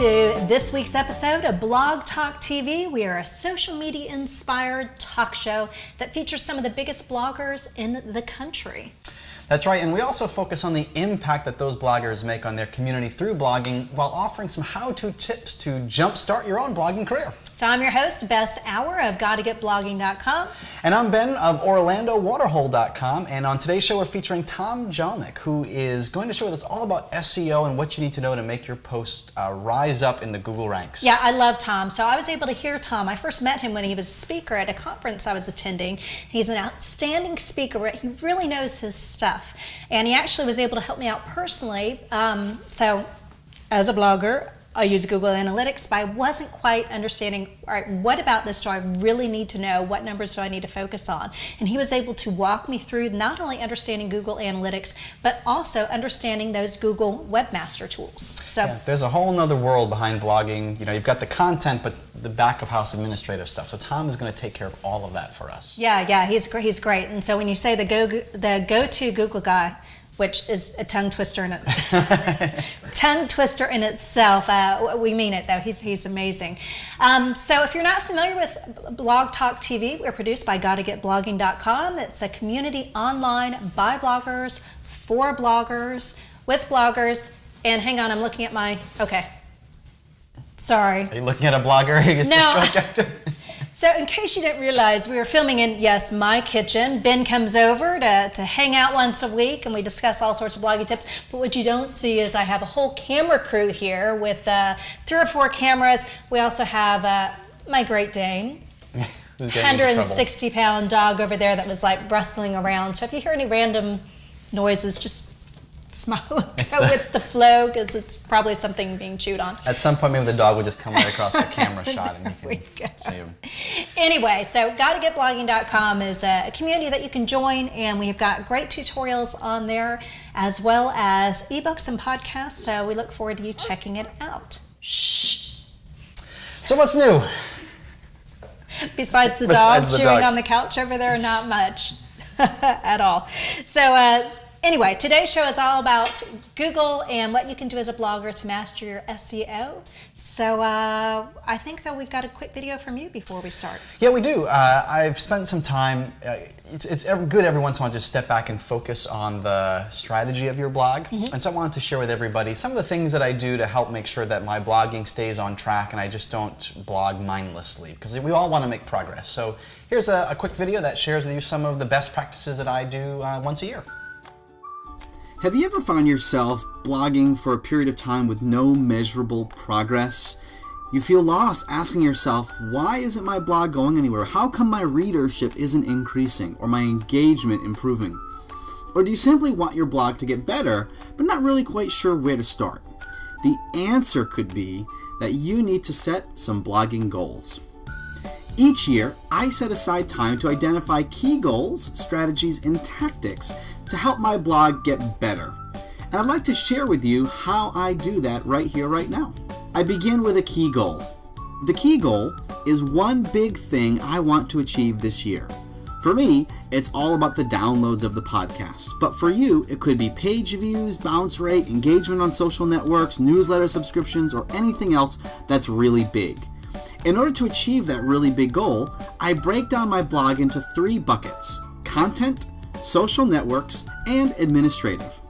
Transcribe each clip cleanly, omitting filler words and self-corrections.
to this week's episode of BlogTalk TV. We are a social media inspired talk show that features some of the biggest bloggers in the country. That's right, and we also focus on the impact that those bloggers make on their community through blogging while offering some how-to tips to jumpstart your own blogging career. So I'm your host, Bess Auer of GottaGetBlogging.com. And I'm Ben of OrlandoWaterhole.com, and on today's show we're featuring Tom Jelneck, who is going to show us all about SEO and what you need to know to make your post rise up in the Google ranks. Yeah, I love Tom. So I was able to hear Tom. I first met him when he was a speaker at a conference I was attending. He's an outstanding speaker. He really knows his stuff. And he actually was able to help me out personally. So as a blogger, I use Google Analytics, but I wasn't quite understanding, all right, what about this do I really need to know? What numbers do I need to focus on? And he was able to walk me through not only understanding Google Analytics, but also understanding those Google Webmaster Tools. So yeah, there's a whole nother world behind blogging. You know, you've got the content, but the back of house administrative stuff. So Tom is going to take care of all of that for us. Yeah, he's great. And so when you say the go-to Google guy, which is a tongue twister in itself. We mean it though. He's amazing. So if you're not familiar with BlogTalk TV, we're produced by GottaGetBlogging.com. It's a community online by bloggers, for bloggers, with bloggers. And hang on, I'm looking at my, okay. Sorry. Are you looking at a blogger? No. So in case you didn't realize, we were filming in, yes, my kitchen. Ben comes over to hang out once a week, and we discuss all sorts of blogging tips. But what you don't see is I have a whole camera crew here with 3 or 4 cameras. We also have my Great Dane, 160-pound dog over there that was like rustling around. So if you hear any random noises, just smile and go with the flow, because it's probably something being chewed on. At some point, maybe the dog would just come right across the camera shot and you can see him. Anyway, so GottaGetBlogging.com is a community that you can join, and we've got great tutorials on there, as well as ebooks and podcasts, so we look forward to you checking it out. Shh. So what's new? Besides the dog chewing on the couch over there, not much at all. So, anyway, today's show is all about Google and what you can do as a blogger to master your SEO. So I think that we've got a quick video from you before we start. Yeah, we do. I've spent some time. It's good every once in a while to just step back and focus on the strategy of your blog. Mm-hmm. And so I wanted to share with everybody some of the things that I do to help make sure that my blogging stays on track and I just don't blog mindlessly, because we all want to make progress. So here's a quick video that shares with you some of the best practices that I do once a year. Have you ever found yourself blogging for a period of time with no measurable progress? You feel lost, asking yourself, why isn't my blog going anywhere? How come my readership isn't increasing or my engagement improving? Or do you simply want your blog to get better, but not really quite sure where to start? The answer could be that you need to set some blogging goals. Each year, I set aside time to identify key goals, strategies, and tactics to help my blog get better. And I'd like to share with you how I do that right here, right now. I begin with a key goal. The key goal is one big thing I want to achieve this year. For me, it's all about the downloads of the podcast. But for you, it could be page views, bounce rate, engagement on social networks, newsletter subscriptions, or anything else that's really big. In order to achieve that really big goal, I break down my blog into 3 buckets: content, social networks, and administrative.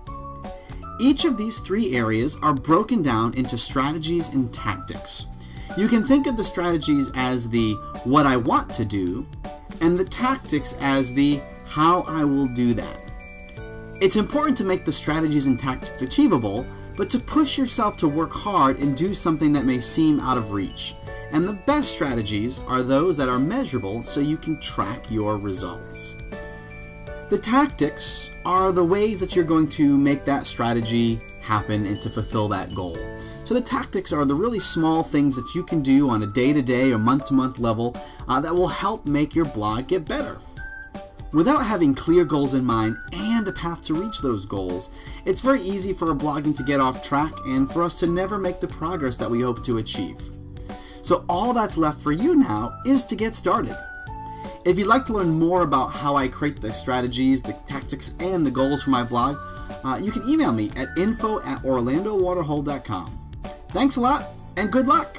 Each of these 3 areas are broken down into strategies and tactics. You can think of the strategies as the what I want to do, and the tactics as the how I will do that. It's important to make the strategies and tactics achievable, but to push yourself to work hard and do something that may seem out of reach. And the best strategies are those that are measurable so you can track your results. The tactics are the ways that you're going to make that strategy happen and to fulfill that goal. So the tactics are the really small things that you can do on a day-to-day or month-to-month level that will help make your blog get better. Without having clear goals in mind and a path to reach those goals, it's very easy for our blogging to get off track and for us to never make the progress that we hope to achieve. So all that's left for you now is to get started. If you'd like to learn more about how I create the strategies, the tactics, and the goals for my blog, you can email me at info@orlandowaterhole.com. Thanks a lot, and good luck.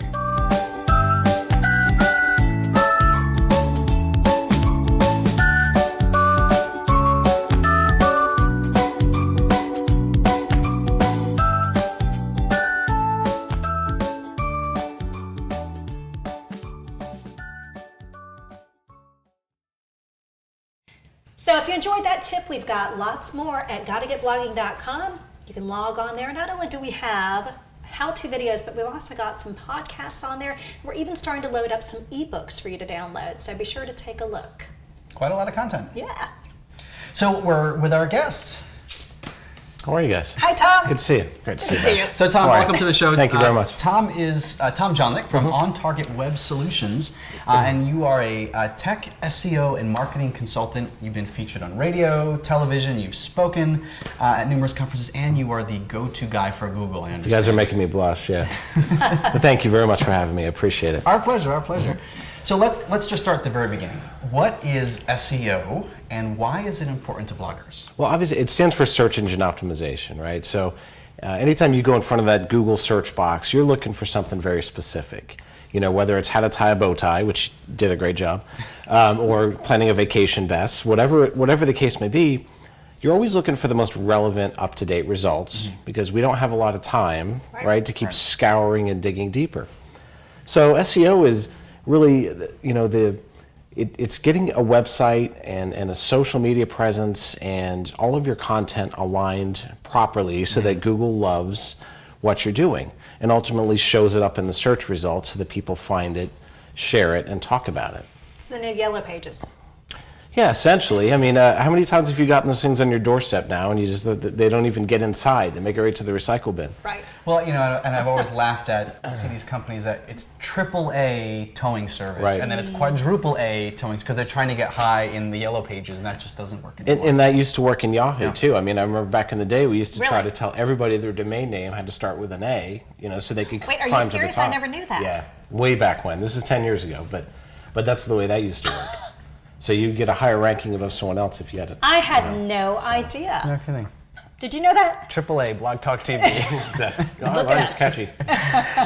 So if you enjoyed that tip, we've got lots more at gottagetblogging.com. You can log on there. Not only do we have how-to videos, but we've also got some podcasts on there. We're even starting to load up some ebooks for you to download, so be sure to take a look. Quite a lot of content. Yeah. So we're with our guest. How are you guys? Hi, Tom. Good to see you. Great to see you. Bess. So Tom, How are you? welcome to the show. Thank you very much. Tom is Tom Jelneck from On Target Web Solutions, and you are a tech SEO and marketing consultant. You've been featured on radio, television. You've spoken at numerous conferences, and you are the go-to guy for Google. I understand. You guys are making me blush, yeah. But thank you very much for having me. I appreciate it. Our pleasure. Our pleasure. So let's just start at the very beginning. What is SEO, and why is it important to bloggers? Well, obviously, it stands for search engine optimization, right? So anytime you go in front of that Google search box, you're looking for something very specific. You know, whether it's how to tie a bow tie, which did a great job, or planning a vacation, Bess, whatever the case may be, you're always looking for the most relevant, up-to-date results because we don't have a lot of time, right, to keep scouring and digging deeper. So SEO is really, you know, it's getting a website and a social media presence and all of your content aligned properly so that Google loves what you're doing and ultimately shows it up in the search results so that people find it, share it, and talk about it. It's the new Yellow Pages. Yeah, essentially. I mean, how many times have you gotten those things on your doorstep now and you just they don't even get inside? They make it right to the recycle bin. Right. Well, you know, and I've always laughed at see these companies that it's AAA towing service, Right. and then it's quadruple A towing because they're trying to get high in the Yellow Pages, and that just doesn't work anymore. And that used to work in Yahoo Yeah. too. I mean, I remember back in the day we used to try Really? to tell everybody their domain name had to start with an A, you know, so they could Wait, are you climb to the serious? top. I never knew that. Yeah, way back when. This is 10 years ago, but that's the way that used to work. So you get a higher ranking above someone else if you had it. I had no idea. No kidding. Did you know that? AAA, BlogTalk TV. Exactly. Look Right, at it's catchy.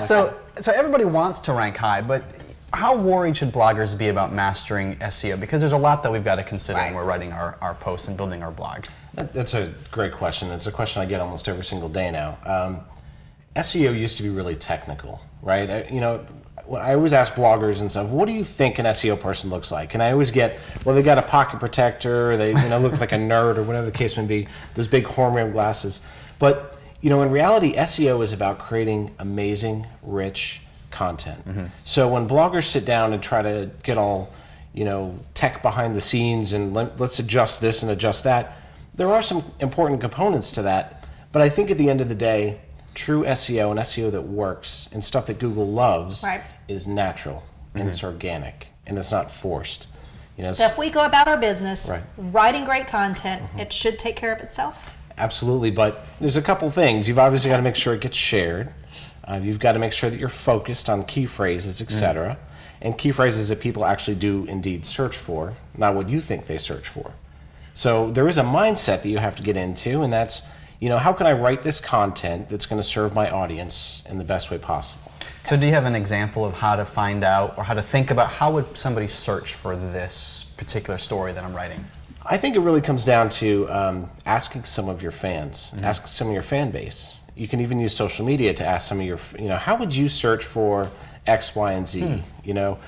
So everybody wants to rank high, but how worried should bloggers be about mastering SEO? Because there's a lot that we've got to consider when we're writing our posts and building our blog. That's a great question. It's a question I get almost every single day now. SEO used to be really technical, right? You know, I always ask bloggers and stuff, what do you think an SEO person looks like? And I always get, well, they got a pocket protector, or they look like a nerd, or whatever the case may be, those big horn rim glasses. But you know, in reality, SEO is about creating amazing, rich content. So when bloggers sit down and try to get all, you know, tech behind the scenes and let's adjust this and adjust that, there are some important components to that. But I think at the end of the day, true SEO and SEO that works and stuff that Google loves is natural and it's organic and it's not forced. You know, So if we go about our business, Right. writing great content, it should take care of itself? absolutely, but there's a couple things. You've obviously got to make sure it gets shared. You've got to make sure that you're focused on key phrases, etc. And key phrases that people actually do indeed search for, not what you think they search for. So there is a mindset that you have to get into, and that's, you know, how can I write this content that's going to serve my audience in the best way possible? So do you have an example of how to find out or how to think about how would somebody search for this particular story that I'm writing? I think it really comes down to asking some of your fans, ask some of your fan base. You can even use social media to ask some of your, you know, how would you search for X, Y, and Z? You know,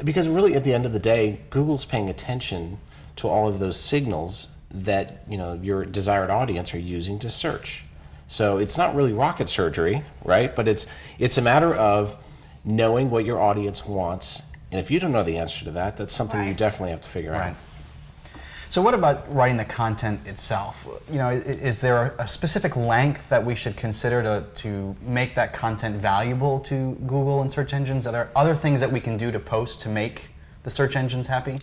because really at the end of the day, Google's paying attention to all of those signals that, you know, your desired audience are using to search. So it's not really rocket surgery, right? But it's a matter of knowing what your audience wants. And if you don't know the answer to that, that's something you definitely have to figure out. So what about writing the content itself? You know, is there a specific length that we should consider to make that content valuable to Google and search engines? Are there other things that we can do to post to make the search engines happy?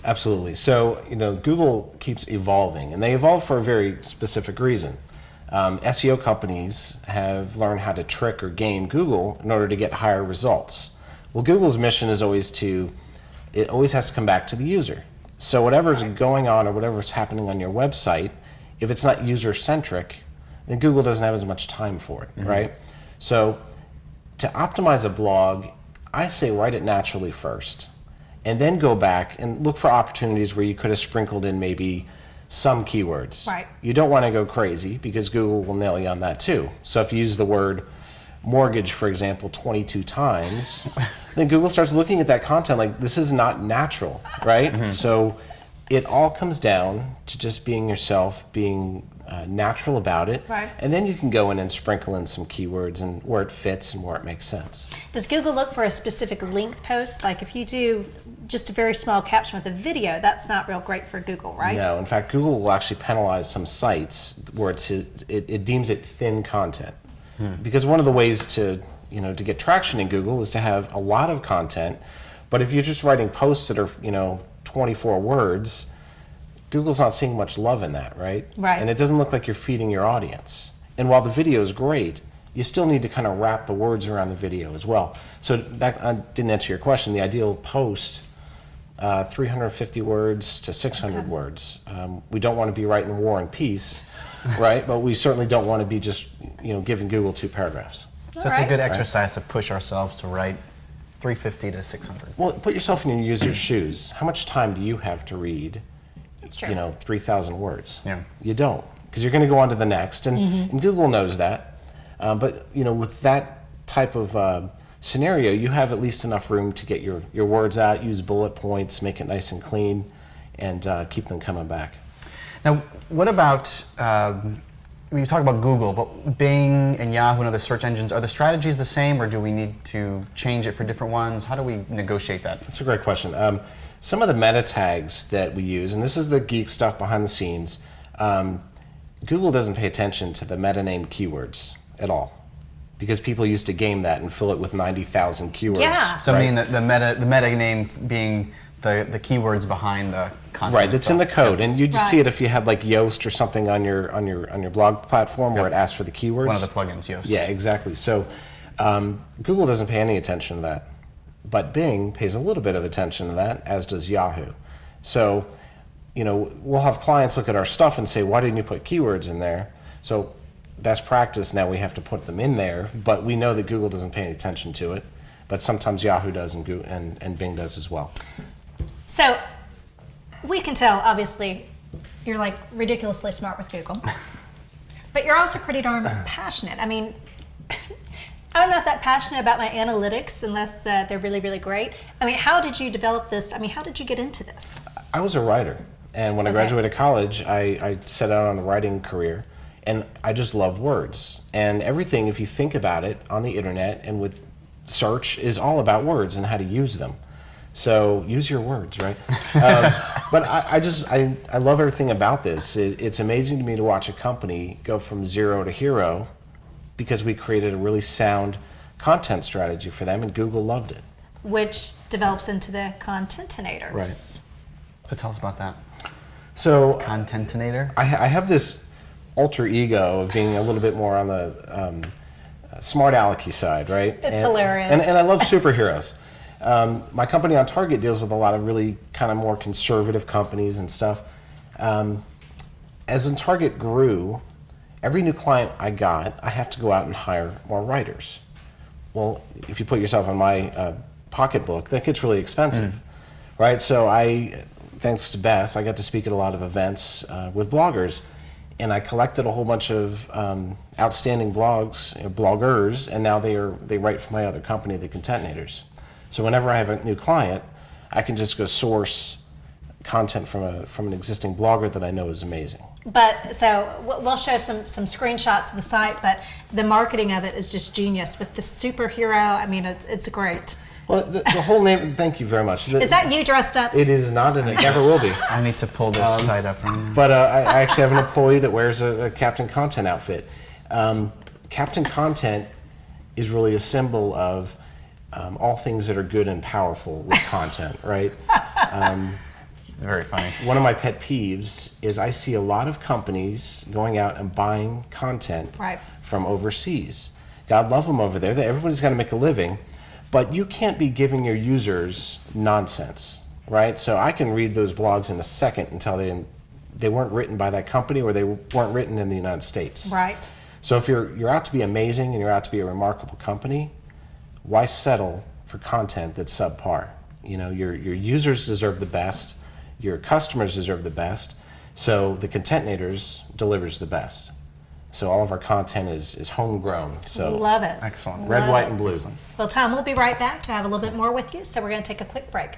Absolutely. So, you know, Google keeps evolving, and they evolve for a very specific reason. SEO companies have learned how to trick or game Google in order to get higher results. Well, Google's mission is always it always has to come back to the user. So whatever's going on or whatever's happening on your website, if it's not user-centric, then Google doesn't have as much time for it, right? So to optimize a blog, I say write it naturally first, and then go back and look for opportunities where you could have sprinkled in maybe some keywords. Right. You don't want to go crazy because Google will nail you on that too. So if you use the word mortgage, for example, 22 times, then Google starts looking at that content like this is not natural, right? So it all comes down to just being yourself, being natural about it, Right. and then you can go in and sprinkle in some keywords and where it fits and where it makes sense. Does Google look for a specific length post? Like if you do just a very small caption with a video, that's not real great for Google, right? No, in fact, Google will actually penalize some sites where it deems it thin content. Because one of the ways to get traction in Google is to have a lot of content, but if you're just writing posts that are 24 words, Google's not seeing much love in that, right? Right. And it doesn't look like you're feeding your audience. And while the video is great, you still need to kind of wrap the words around the video as well. So that I didn't answer your question. The ideal post, 350 words to 600 words. We don't want to be writing War and Peace, right? But we certainly don't want to be just giving Google 2 paragraphs. So it's a good exercise to push ourselves to write 350 to 600. Well, put yourself in your user's shoes. How much time do you have to read? That's true. 3,000 words. Yeah. You don't, because you're going to go on to the next, and Google knows that. But with that type of scenario, you have at least enough room to get your words out, use bullet points, make it nice and clean, and keep them coming back. Now, what about, we talk about Google, but Bing and Yahoo and other search engines, are the strategies the same, or do we need to change it for different ones? How do we negotiate that? That's a great question. Some of the meta tags that we use, and this is the geek stuff behind the scenes, Google doesn't pay attention to the meta name keywords at all, because people used to game that and fill it with 90,000 keywords. Yeah. So right? I mean the meta name being the keywords behind the content. Right, it's in the code, and you just see Right. it if you had like Yoast or something on your blog platform where it asks for the keywords. One of the plugins, Yoast. Yeah, exactly. So Google doesn't pay any attention to that, but Bing pays a little bit of attention to that, as does Yahoo. So we'll have clients look at our stuff and say, why didn't you put keywords in there? So best practice, now we have to put them in there, but we know that Google doesn't pay any attention to it, but sometimes Yahoo does and Bing does as well. So we can tell, obviously, you're like ridiculously smart with Google, but you're also pretty darn passionate. I mean, I'm not that passionate about my analytics unless they're really, really great. I mean, how did you develop this? I mean, how did you get into this? I was a writer, and when I graduated college, I set out on a writing career, and I just love words. And everything, if you think about it, on the internet and with search is all about words and how to use them. So use your words, right? But I love everything about this. It's amazing to me to watch a company go from zero to hero because we created a really sound content strategy for them, and Google loved it. Which develops into the Contentinator. Right. So tell us about that. So Contentinator? I have this alter ego of being a little bit more on the smart alecky side, right? It's hilarious. And I love superheroes. My company on Target deals with a lot of really kind of more conservative companies and stuff. As in Target grew, every new client I got, I have to go out and hire more writers. Well, if you put yourself in my pocketbook, that gets really expensive, right? So thanks to Bess, I got to speak at a lot of events with bloggers, and I collected a whole bunch of outstanding bloggers, and now they write for my other company, the Contentators. So whenever I have a new client, I can just go source content from an existing blogger that I know is amazing. But so we'll show some screenshots of the site, but the marketing of it is just genius with the superhero. I mean, it's great. Well, the whole name, thank you very much. Is that you dressed up? It is not, and it never will be. I need to pull this site up. But I actually have an employee that wears a Captain Content outfit. Captain Content is really a symbol of all things that are good and powerful with content, right? It's very funny. One of my pet peeves is I see a lot of companies going out and buying content from overseas. God love them over there. Everybody's got to make a living, but you can't be giving your users nonsense, right? So I can read those blogs in a second and tell they weren't written by that company or they weren't written in the United States. Right. So if you're out to be amazing and you're out to be a remarkable company, why settle for content that's subpar? You know, your users deserve the best, your customers deserve the best, so the Contentnators delivers the best. So all of our content is homegrown. So Love it. Excellent. red, Love white, it. and blue. Well, Tom, we'll be right back to have a little bit more with you, so we're going to take a quick break.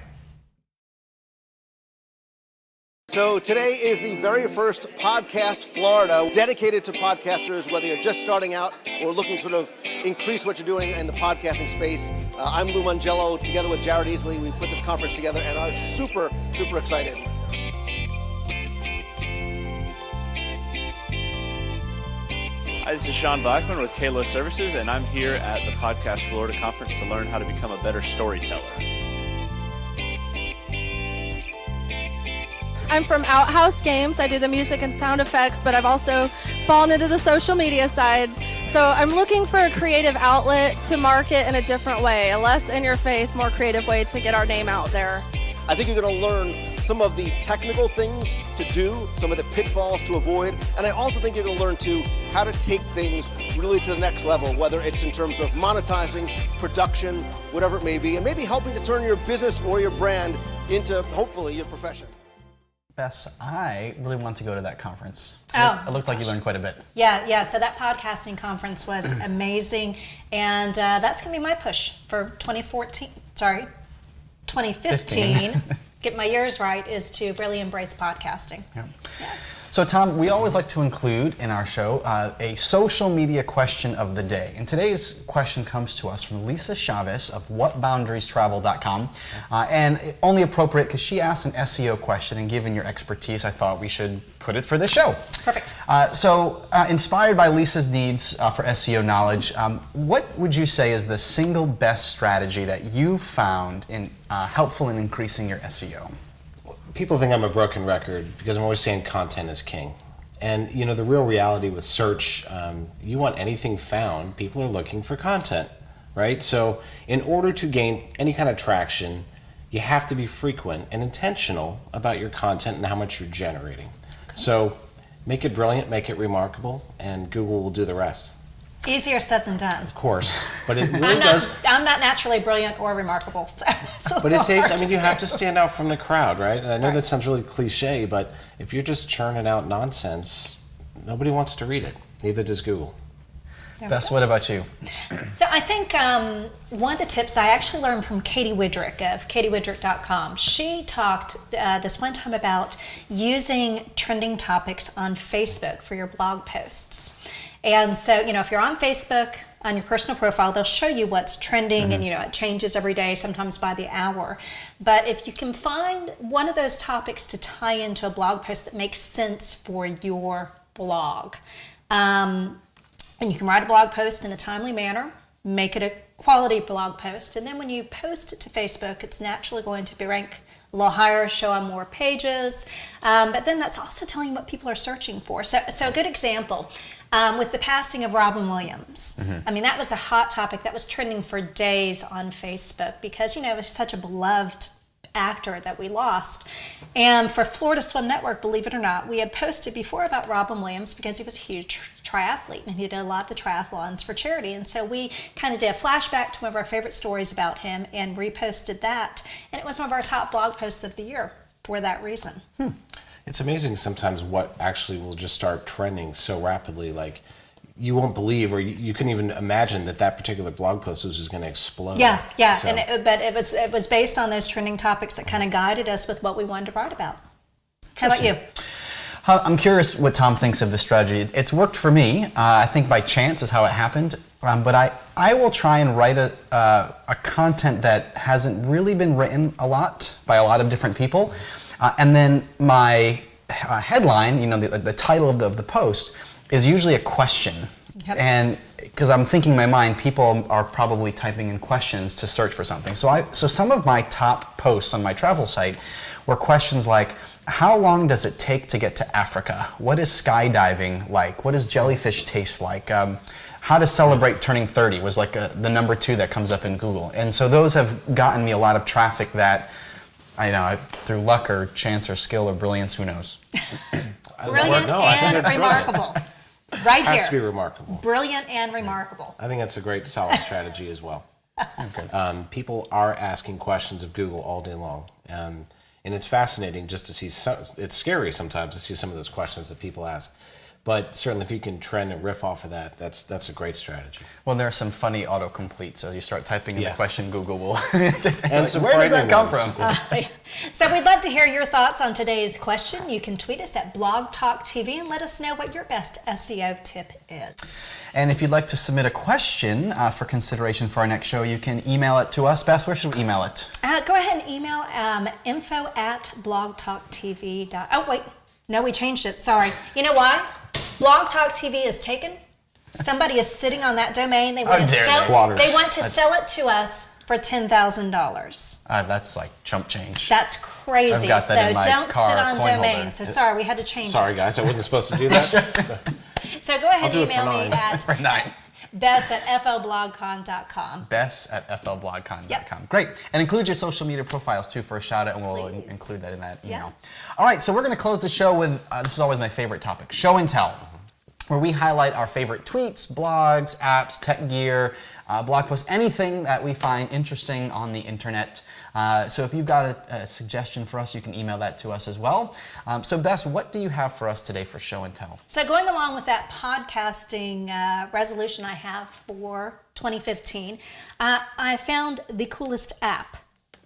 So today is the very first Podcast Florida dedicated to podcasters, whether you're just starting out or looking to sort of increase what you're doing in the podcasting space. I'm Lou Mangello, together with Jared Easley. We put this conference together and are super, super excited. Hi, this is Sean Blackman with KLO Services, and I'm here at the Podcast Florida Conference to learn how to become a better storyteller. I'm from Outhouse Games. I do the music and sound effects, but I've also fallen into the social media side. So I'm looking for a creative outlet to market in a different way, a less in-your-face, more creative way to get our name out there. I think you're going to learn some of the technical things to do, some of the pitfalls to avoid, and I also think you're going to learn how to take things really to the next level, whether it's in terms of monetizing, production, whatever it may be, and maybe helping to turn your business or your brand into, hopefully, your profession. Bess, I really want to go to that conference. Oh. It looked like you learned quite a bit. Yeah. So that podcasting conference was amazing, and that's going to be my push for 2015. Get my years right, is to really embrace podcasting. Yeah. So Tom, we always like to include in our show a social media question of the day. And today's question comes to us from Lisa Chavez of whatboundariestravel.com. And only appropriate because she asked an SEO question, and given your expertise, I thought we should put it for the show. Perfect. Inspired by Lisa's needs for SEO knowledge, what would you say is the single best strategy that you found helpful in increasing your SEO? People think I'm a broken record because I'm always saying content is king. And you know, the real reality with search, you want anything found, people are looking for content, right? So in order to gain any kind of traction, you have to be frequent and intentional about your content and how much you're generating. So make it brilliant, make it remarkable, and Google will do the rest. Easier said than done. Of course, but it really does. I'm not naturally brilliant or remarkable, so But it takes, I mean, you have to stand out from the crowd, right? And I know that sounds really cliche, but if you're just churning out nonsense, nobody wants to read it. Neither does Google. Bess, what about you? So I think one of the tips I actually learned from Katie Widrick of katiewidrick.com. She talked this one time about using trending topics on Facebook for your blog posts. And so, you know, if you're on Facebook, on your personal profile, they'll show you what's trending, and, you know, it changes every day, sometimes by the hour. But if you can find one of those topics to tie into a blog post that makes sense for your blog, and you can write a blog post in a timely manner, make it a quality blog post, and then when you post it to Facebook, it's naturally going to be ranked a little higher, show on more pages, but then that's also telling you what people are searching for. So a good example, with the passing of Robin Williams. I mean, that was a hot topic that was trending for days on Facebook because, you know, it was such a beloved actor that we lost. And for Florida Swim Network, believe it or not, we had posted before about Robin Williams because he was a huge triathlete and he did a lot of the triathlons for charity. And so we kind of did a flashback to one of our favorite stories about him and reposted that. And it was one of our top blog posts of the year for that reason. It's amazing sometimes what actually will just start trending so rapidly. Like, you won't believe, or you couldn't even imagine that particular blog post was just going to explode. Yeah. So, But it was based on those trending topics that kind of guided us with what we wanted to write about. How about you? I'm curious what Tom thinks of this strategy. It's worked for me. I think by chance is how it happened. But I will try and write a content that hasn't really been written a lot by a lot of different people. And then my headline, you know, the title of the post is usually a question. Yep. And because I'm thinking in my mind, people are probably typing in questions to search for something. So some of my top posts on my travel site were questions like, how long does it take to get to Africa? What is skydiving like? What does jellyfish taste like? How to celebrate turning 30 was like the number 2 that comes up in Google. And so those have gotten me a lot of traffic that, I know, through luck or chance or skill or brilliance, who knows? Brilliant and remarkable. Right Has here. to be remarkable. Brilliant and remarkable. I think that's a great solid strategy as well. People are asking questions of Google all day long. And it's fascinating just to see, it's scary sometimes to see some of those questions that people ask. But certainly if you can trend and riff off of that, that's a great strategy. Well, there are some funny autocompletes. As you start typing in the question, Google will. And some where does that come ones. from? So we'd love to hear your thoughts on today's question. You can tweet us at BlogTalk TV and let us know what your best SEO tip is. And if you'd like to submit a question for consideration for our next show, you can email it to us. Bess, where should we email it? Go ahead and email info@blogtalktv. Oh, wait. No, we changed it. Sorry. You know why? BlogTalk TV is taken. Somebody is sitting on that domain. They want to sell it to us for $10,000. That's like chump change. That's crazy. I've got that in my don't car sit on coin domain. holder. So sorry, we had to change it. Sorry, guys, I wasn't supposed to do that. So go ahead and I'll do it for email me 9. at For 9. Bess@flblogcon.com. Bess@flblogcon.com. Yep. Great. And include your social media profiles too for a shout out, and we'll include that in that email. Yeah. All right, so we're going to close the show with this is always my favorite topic, show and tell, where we highlight our favorite tweets, blogs, apps, tech gear, blog posts, anything that we find interesting on the internet. So if you've got a suggestion for us, you can email that to us as well. So Bess, what do you have for us today for show and tell? So going along with that podcasting resolution I have for 2015, I found the coolest app.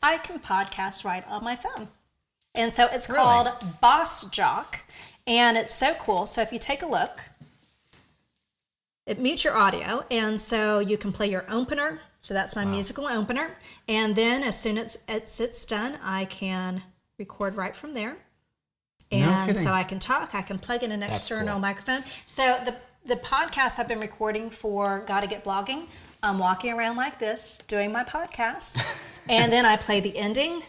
I can podcast right on my phone. And so it's called Boss Jock, and it's so cool. So if you take a look, it mutes your audio, and so you can play your opener. So that's my musical opener. And then as soon as it's done, I can record right from there. And so I can talk. I can plug in an external microphone. So the podcast I've been recording for Gotta Get Blogging, I'm walking around like this, doing my podcast. And then I play the ending.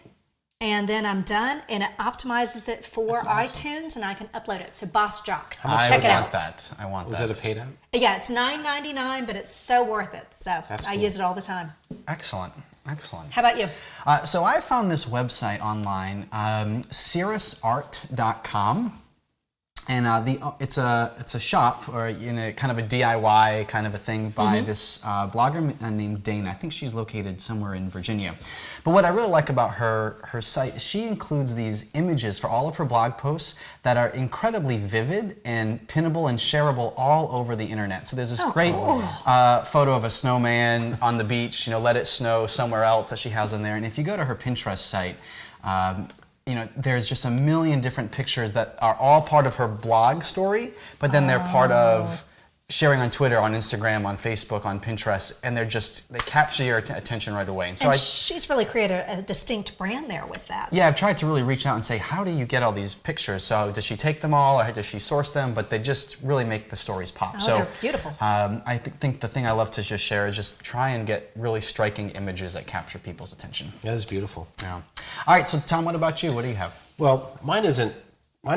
And then I'm done, and it optimizes it for iTunes, and I can upload it. So Boss Jock, check it out. I want that. Was it a paid app? Yeah, it's $9.99, but it's so worth it. So I use it all the time. Excellent. Excellent. How about you? So I found this website online, cirrusart.com. And it's a shop, or kind of a DIY kind of a thing by this blogger named Dana. I think she's located somewhere in Virginia. But what I really like about her site is she includes these images for all of her blog posts that are incredibly vivid and pinnable and shareable all over the internet. So there's this great photo of a snowman on the beach, let it snow somewhere else that she has in there. And if you go to her Pinterest site, there's just a million different pictures that are all part of her blog story, but then they're part of sharing on Twitter, on Instagram, on Facebook, on Pinterest, and they capture your attention right away. And she's really created a distinct brand there with that. Yeah, I've tried to really reach out and say, how do you get all these pictures? So does she take them all, or does she source them? But they just really make the stories pop. Oh, they're beautiful. I think the thing I love to just share is just try and get really striking images that capture people's attention. That is beautiful. Yeah. All right, so Tom, what about you? What do you have? Well, mine is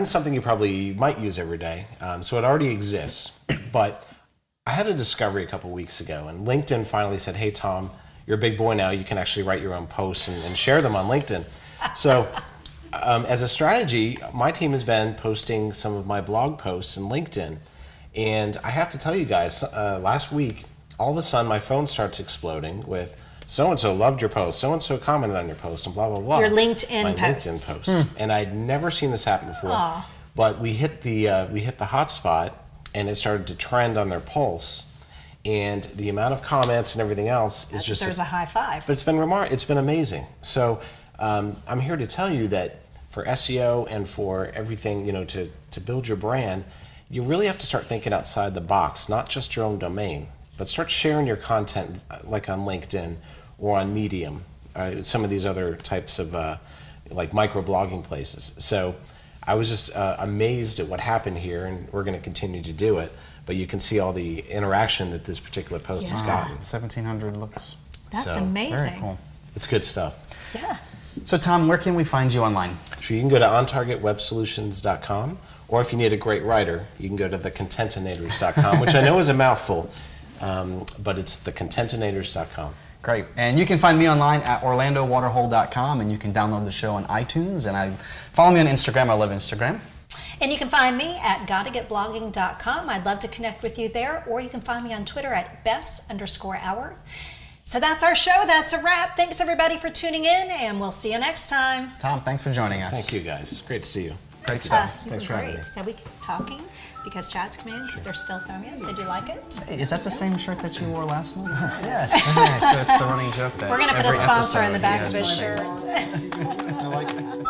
something you probably might use every day. So it already exists, but I had a discovery a couple weeks ago, and LinkedIn finally said, hey, Tom, you're a big boy now. You can actually write your own posts and share them on LinkedIn. So as a strategy, my team has been posting some of my blog posts in LinkedIn. And I have to tell you guys, last week, all of a sudden my phone starts exploding with so-and-so loved your post, so-and-so commented on your post, and blah, blah, blah. Your LinkedIn my posts. LinkedIn post. And I'd never seen this happen before. Aww. But we hit the hot spot, and it started to trend on their pulse. And the amount of comments and everything else is just... There's a high five. But it's been amazing. So I'm here to tell you that for SEO and for everything, to build your brand, you really have to start thinking outside the box, not just your own domain, but start sharing your content like on LinkedIn or on Medium, some of these other types of like microblogging places. So I was just amazed at what happened here, and we're going to continue to do it. But you can see all the interaction that this particular post has gotten. 1,700 looks. That's amazing. Very cool. It's good stuff. Yeah. So Tom, where can we find you online? Sure, you can go to ontargetwebsolutions.com, or if you need a great writer, you can go to thecontentinators.com, which I know is a mouthful, but it's thecontentinators.com. Great. And you can find me online at orlandowaterhole.com, and you can download the show on iTunes. And follow me on Instagram. I love Instagram. And you can find me at gottagetblogging.com. I'd love to connect with you there. Or you can find me on Twitter at Bess_hour. So that's our show. That's a wrap. Thanks everybody for tuning in, and we'll see you next time. Tom, thanks for joining us. Thank you, guys. Great to see you. Great stuff. Thanks for having me. So we keep talking because Chad's come in because they're still filming us. Did you like it? Hey, is that the same shirt that you wore last month? Yes. Okay, so it's the running joke that We're gonna put a every sponsor in the episode back of he his has- shirt. I like it.